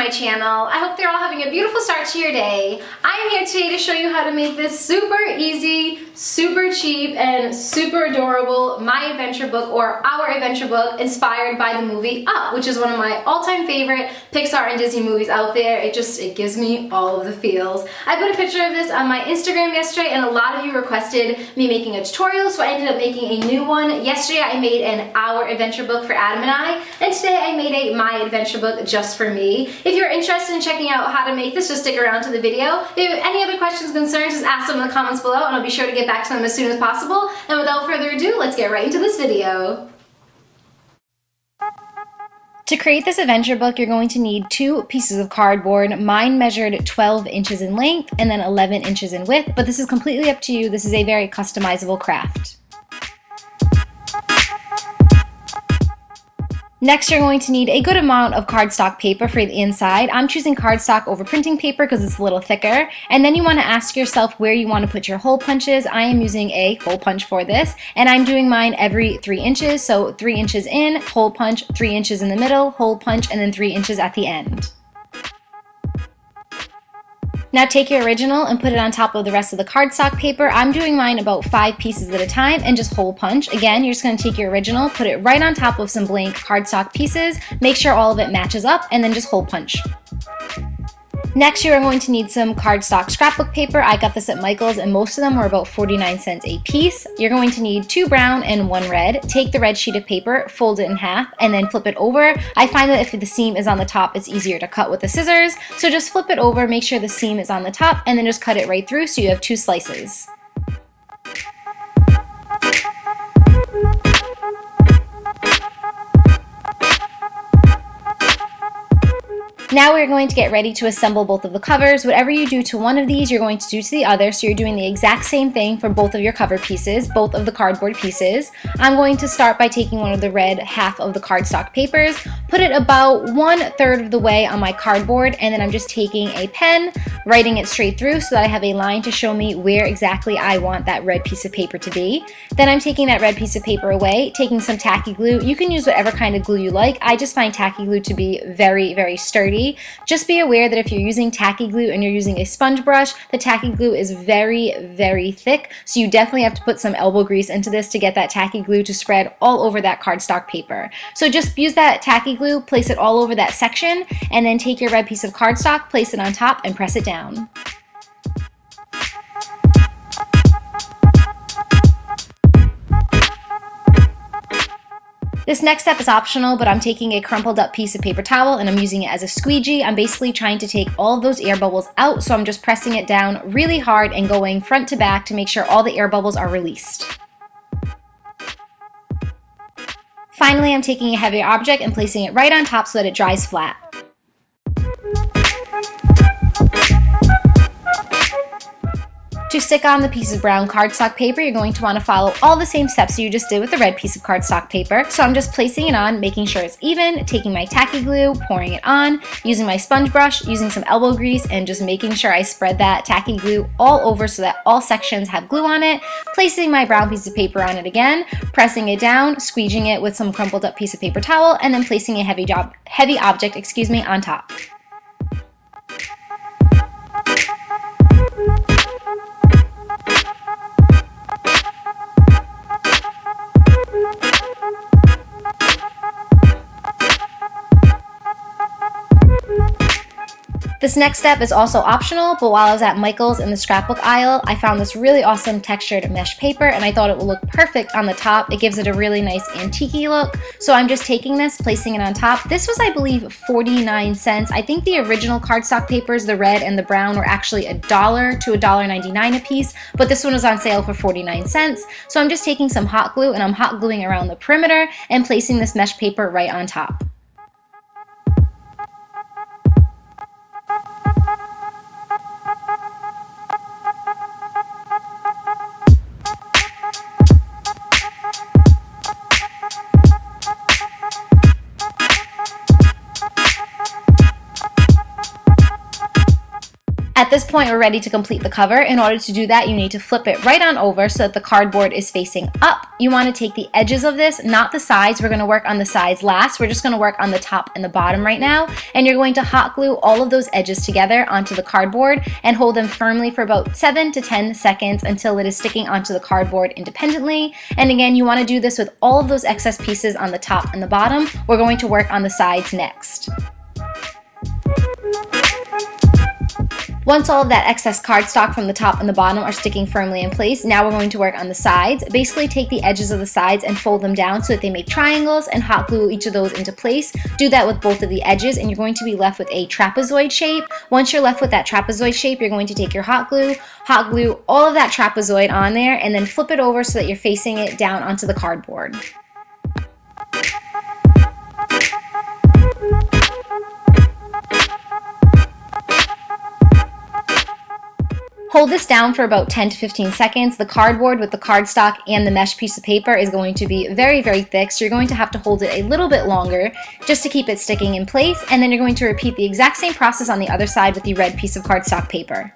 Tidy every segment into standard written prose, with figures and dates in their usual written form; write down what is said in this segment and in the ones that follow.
my channel. I hope they're all having a beautiful start to your day. I'm here today to show you how to make this super easy, super cheap, and super adorable My Adventure Book or Our Adventure Book inspired by the movie Up, which is one of my all-time favorite Pixar and Disney movies out there. It gives me all of the feels. I put a picture of this on my Instagram yesterday and a lot of you requested me making a tutorial, so I ended up making a new one. Yesterday I made an Our Adventure Book for Adam and I, and today I made a My Adventure Book just for me. If you're interested in checking out how to make this, just stick around to the video. If you have any other questions, concerns, just ask them in the comments below and I'll be sure to get back to them as soon as possible. And without further ado, let's get right into this video. To create this adventure book, you're going to need 2 pieces of cardboard. Mine measured 12 inches in length and then 11 inches in width, but this is completely up to you. This is a very customizable craft. Next, you're going to need a good amount of cardstock paper for the inside. I'm choosing cardstock over printing paper because it's a little thicker. And then you want to ask yourself where you want to put your hole punches. I am using a hole punch for this, and I'm doing mine every 3 inches. So 3 inches in, hole punch, 3 inches in the middle, hole punch, and then 3 inches at the end. Now take your original and put it on top of the rest of the cardstock paper. I'm doing mine about 5 pieces at a time and just hole punch. Again, you're just going to take your original, put it right on top of some blank cardstock pieces, make sure all of it matches up, and then just hole punch. Next, you are going to need some cardstock scrapbook paper. I got this at Michael's and most of them were about 49 cents a piece. You're going to need 2 brown and 1 red. Take the red sheet of paper, fold it in half, and then flip it over. I find that if the seam is on the top, it's easier to cut with the scissors. So just flip it over, make sure the seam is on the top, and then just cut it right through so you have 2 slices. Now we're going to get ready to assemble both of the covers. Whatever you do to one of these, you're going to do to the other. So you're doing the exact same thing for both of your cover pieces, both of the cardboard pieces. I'm going to start by taking one of the red half of the cardstock papers, put it about 1/3 of the way on my cardboard, and then I'm just taking a pen, writing it straight through so that I have a line to show me where exactly I want that red piece of paper to be. Then I'm taking that red piece of paper away, taking some tacky glue. You can use whatever kind of glue you like. I just find tacky glue to be very, very sturdy. Just be aware that if you're using tacky glue and you're using a sponge brush, the tacky glue is very, very thick, so you definitely have to put some elbow grease into this to get that tacky glue to spread all over that cardstock paper. So just use that tacky glue, place it all over that section, and then take your red piece of cardstock, place it on top, and press it down. This next step is optional, but I'm taking a crumpled up piece of paper towel and I'm using it as a squeegee. I'm basically trying to take all of those air bubbles out, so I'm just pressing it down really hard and going front to back to make sure all the air bubbles are released. Finally, I'm taking a heavier object and placing it right on top so that it dries flat. To stick on the piece of brown cardstock paper, you're going to want to follow all the same steps you just did with the red piece of cardstock paper. So I'm just placing it on, making sure it's even, taking my tacky glue, pouring it on, using my sponge brush, using some elbow grease, and just making sure I spread that tacky glue all over so that all sections have glue on it, placing my brown piece of paper on it again, pressing it down, squeegeeing it with some crumpled up piece of paper towel, and then placing a heavy object on top. This next step is also optional, but while I was at Michael's in the scrapbook aisle, I found this really awesome textured mesh paper and I thought it would look perfect on the top. It gives it a really nice antique-y look. So I'm just taking this, placing it on top. This was, I believe, 49 cents. I think the original cardstock papers, the red and the brown, were actually $1 to $1.99 a piece, but this one was on sale for 49 cents. So I'm just taking some hot glue and I'm hot gluing around the perimeter and placing this mesh paper right on top. At this point, we're ready to complete the cover. In order to do that, you need to flip it right on over so that the cardboard is facing up. You want to take the edges of this, not the sides. We're going to work on the sides last. We're just going to work on the top and the bottom right now. And you're going to hot glue all of those edges together onto the cardboard and hold them firmly for about 7 to 10 seconds until it is sticking onto the cardboard independently. And again, you want to do this with all of those excess pieces on the top and the bottom. We're going to work on the sides next. Once all of that excess cardstock from the top and the bottom are sticking firmly in place, now we're going to work on the sides. Basically take the edges of the sides and fold them down so that they make triangles and hot glue each of those into place. Do that with both of the edges and you're going to be left with a trapezoid shape. Once you're left with that trapezoid shape, you're going to take your hot glue all of that trapezoid on there and then flip it over so that you're facing it down onto the cardboard. Hold this down for about 10 to 15 seconds. The cardboard with the cardstock and the mesh piece of paper is going to be very, very thick, so you're going to have to hold it a little bit longer just to keep it sticking in place, and then you're going to repeat the exact same process on the other side with the red piece of cardstock paper.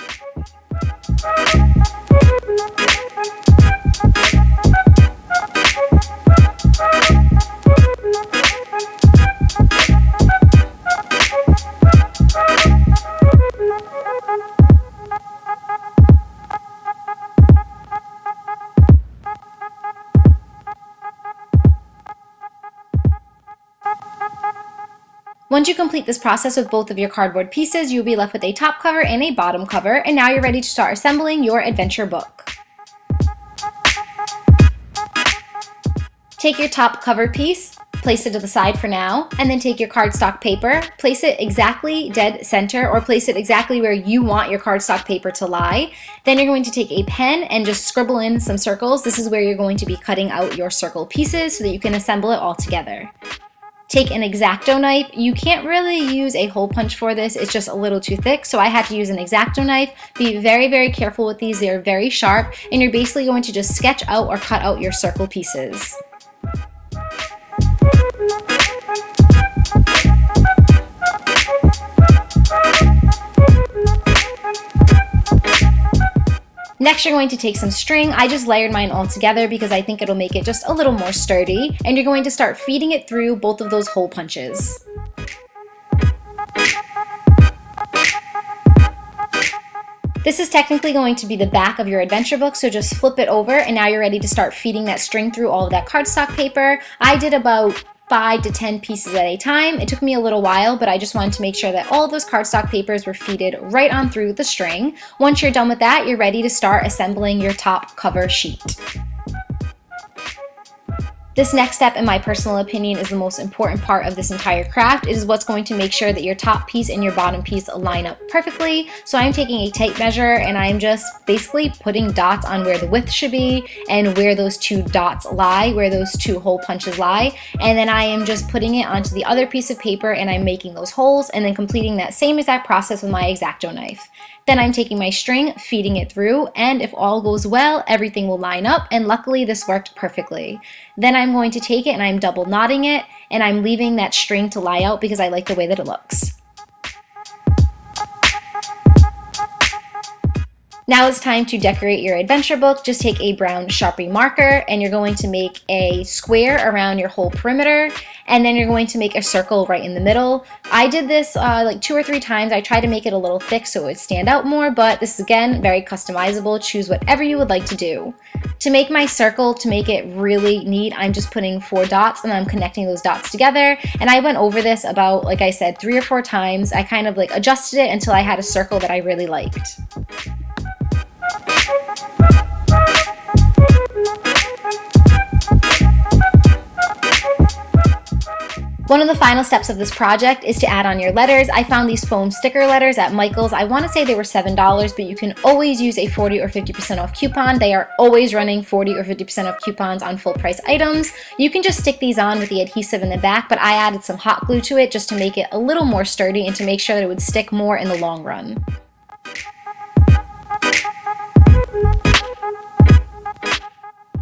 Once you complete this process with both of your cardboard pieces, you'll be left with a top cover and a bottom cover, and now you're ready to start assembling your adventure book. Take your top cover piece, place it to the side for now, and then take your cardstock paper, place it exactly dead center, or place it exactly where you want your cardstock paper to lie. Then you're going to take a pen and just scribble in some circles. This is where you're going to be cutting out your circle pieces so that you can assemble it all together. Take an X-Acto knife. You can't really use a hole punch for this, it's just a little too thick, so I had to use an X-Acto knife. Be very, very careful with these, they're very sharp, and you're basically going to just sketch out or cut out your circle pieces. Next, you're going to take some string. I just layered mine all together because I think it'll make it just a little more sturdy, and you're going to start feeding it through both of those hole punches. This is technically going to be the back of your adventure book, so just flip it over and now you're ready to start feeding that string through all of that cardstock paper. I did about 5 to 10 pieces at a time. It took me a little while, but I just wanted to make sure that all of those cardstock papers were feeded right on through the string. Once you're done with that, you're ready to start assembling your top cover sheet. This next step, in my personal opinion, is the most important part of this entire craft. It is what's going to make sure that your top piece and your bottom piece line up perfectly. So I'm taking a tape measure and I'm just basically putting dots on where the width should be and where those two dots lie, where those two hole punches lie. And then I am just putting it onto the other piece of paper and I'm making those holes and then completing that same exact process with my X-Acto knife. Then I'm taking my string, feeding it through, and if all goes well, everything will line up, and luckily this worked perfectly. Then I'm going to take it and I'm double knotting it, and I'm leaving that string to lie out because I like the way that it looks. Now it's time to decorate your adventure book. Just take a brown Sharpie marker and you're going to make a square around your whole perimeter, and then you're going to make a circle right in the middle. I did this like 2 or 3 times. I tried to make it a little thick so it would stand out more, but this is again very customizable. Choose whatever you would like to do. To make my circle, to make it really neat, I'm just putting 4 dots and I'm connecting those dots together. And I went over this about, like I said, 3 or 4 times. I kind of like adjusted it until I had a circle that I really liked. One of the final steps of this project is to add on your letters. I found these foam sticker letters at Michael's. I want to say they were $7, but you can always use a 40 or 50% off coupon. They are always running 40 or 50% off coupons on full price items. You can just stick these on with the adhesive in the back, but I added some hot glue to it just to make it a little more sturdy and to make sure that it would stick more in the long run.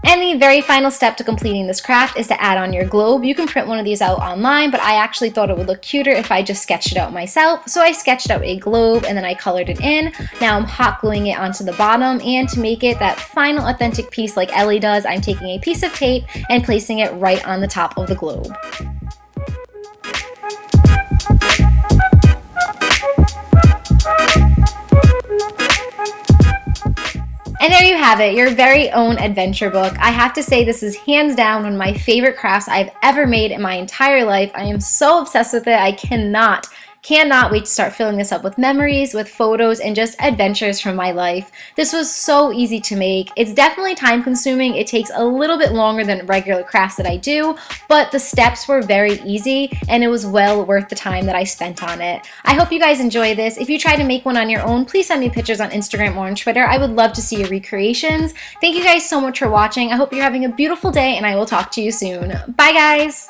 And the very final step to completing this craft is to add on your globe. You can print one of these out online, but I actually thought it would look cuter if I just sketched it out myself. So I sketched out a globe and then I colored it in. Now I'm hot gluing it onto the bottom, and to make it that final authentic piece like Ellie does, I'm taking a piece of tape and placing it right on the top of the globe. And there you have it, your very own adventure book. I have to say this is hands down one of my favorite crafts I've ever made in my entire life. I am so obsessed with it. I cannot wait to start filling this up with memories, with photos, and just adventures from my life. This was so easy to make. It's definitely time consuming. It takes a little bit longer than regular crafts that I do, but the steps were very easy and it was well worth the time that I spent on it. I hope you guys enjoy this. If you try to make one on your own, please send me pictures on Instagram or on Twitter. I would love to see your recreations. Thank you guys so much for watching. I hope you're having a beautiful day and I will talk to you soon. Bye guys!